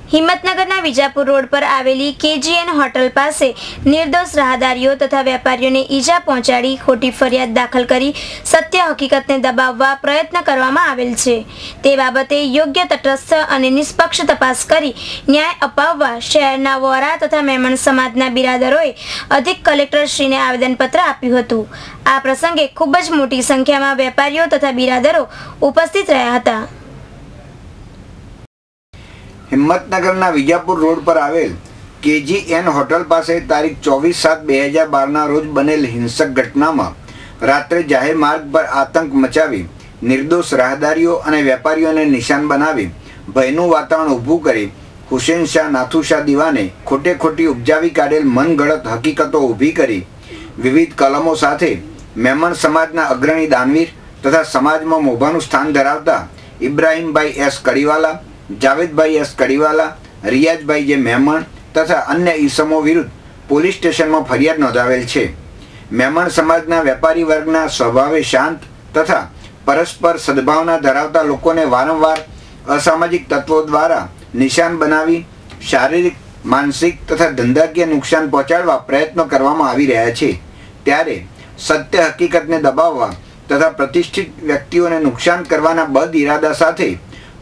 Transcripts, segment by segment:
હિંમતનગરના Vijapur road પર આવેલી KGN hotel પાસે નિર્દોષ રાહદારીઓ તથા વેપારીઓને ઈજા પહોંચાડી ખોટી ફરિયાદ દાખલ કરી સત્ય હકીકતને દબાવવા પ્રયત્ન કરવામાં આવેલ છે। તે બાબતે યોગ્ય તટસ્થ અને નિષ્પક્ષ તપાસ કરી ન્યાય અપાવવા શહેરના વોરા તથા મેમણ સમાજના બિરાદરોએ અધિક કલેક્ટરશ્રીને આવેદનપત્ર આપ્યું હતું। આ પ્રસંગે ખૂબ જ મોટી સંખ્યામાં વેપારીઓ તથા બિરાદરો ઉપસ્થિત રહ્યા હતા। હિંમતનગરના વિજાપુર રોડ પર આવેલ KGN હોટલ પાસે તારીખ 24/7/2012 રોજ બનેલ હિંસક ઘટનામાં રાત્રે જાહેર માર્ગ પર આતંક મચાવી નિર્દોષ રાહદારીઓ અને વેપારીઓને નિશાન બનાવી ભયનું વાતાવરણ ઊભું કરી હુસેન શાહ નાથુ શાહ દીવાને ખોટે ખોટી ઉપજાવી કાઢેલ મનગળત હકીકતો ઊભી કરી વિવિધ કલમો સાથે મેમણ સમાજના અગ્રણી દાનવીર તથા સમાજમાં મોભાનું સ્થાન ધરાવતા ઇબ્રાહીમભાઈ S Kadiwala, જાવેદભાઈ S Kadiwala, રિયાઝભાઈ J Memon તથા અન્ય ઈસમો વિરુદ્ધ પોલીસ સ્ટેશનમાં ફરિયાદ નોંધાવેલ છે। મેમણ સમાજના વેપારી વર્ગના સ્વભાવે શાંત તથા પરસ્પર સદભાવના ધરાવતા લોકોને વારંવાર અસામાજિક તત્વો દ્વારા નિશાન બનાવી શારીરિક, માનસિક તથા ધંધાકીય નુકસાન પહોંચાડવા પ્રયત્નો કરવામાં આવી રહ્યા છે। ત્યારે સત્ય હકીકતને દબાવવા તથા પ્રતિષ્ઠિત વ્યક્તિઓને નુકસાન કરવાના બદ ઇરાદા સાથે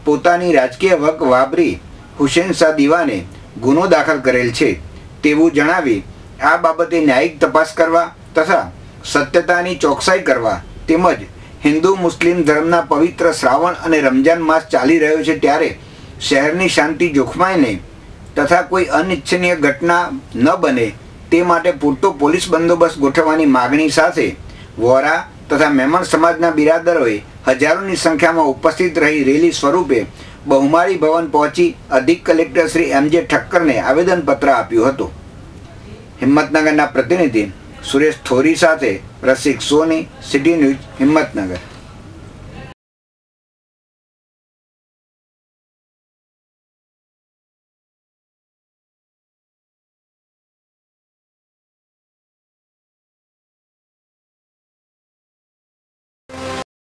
પોતાની રાજકીય વક વાપરી હુસેન શાહ દીવાને ગુનો દાખલ કરેલ છે તેવું જણાવી આ બાબતે ન્યાયિક તપાસ કરવા તથા સત્યતાની ચોકસાઈ કરવા તેમજ હિન્દુ મુસ્લિમ ધર્મના પવિત્ર શ્રાવણ અને રમજાન માસ ચાલી રહ્યો છે ત્યારે શહેરની શાંતિ જોખમાય નહીં તથા કોઈ અનિચ્છનીય ઘટના ન બને તે માટે પૂરતો પોલીસ બંદોબસ્ત ગોઠવવાની માગણી સાથે વોરા તથા મેમણ સમાજના બિરાદરોએ હજારોની સંખ્યામાં ઉપસ્થિત રહી રેલી સ્વરૂપે બહુમાળી ભવન પહોંચી અધિક કલેક્ટર શ્રી MJ ઠક્કરને આવેદનપત્ર આપ્યું હતું। હિંમતનગરના પ્રતિનિધિ સુરેશ થોરી સાથે રસિક સોની, સિટી ન્યૂઝ, હિંમતનગર।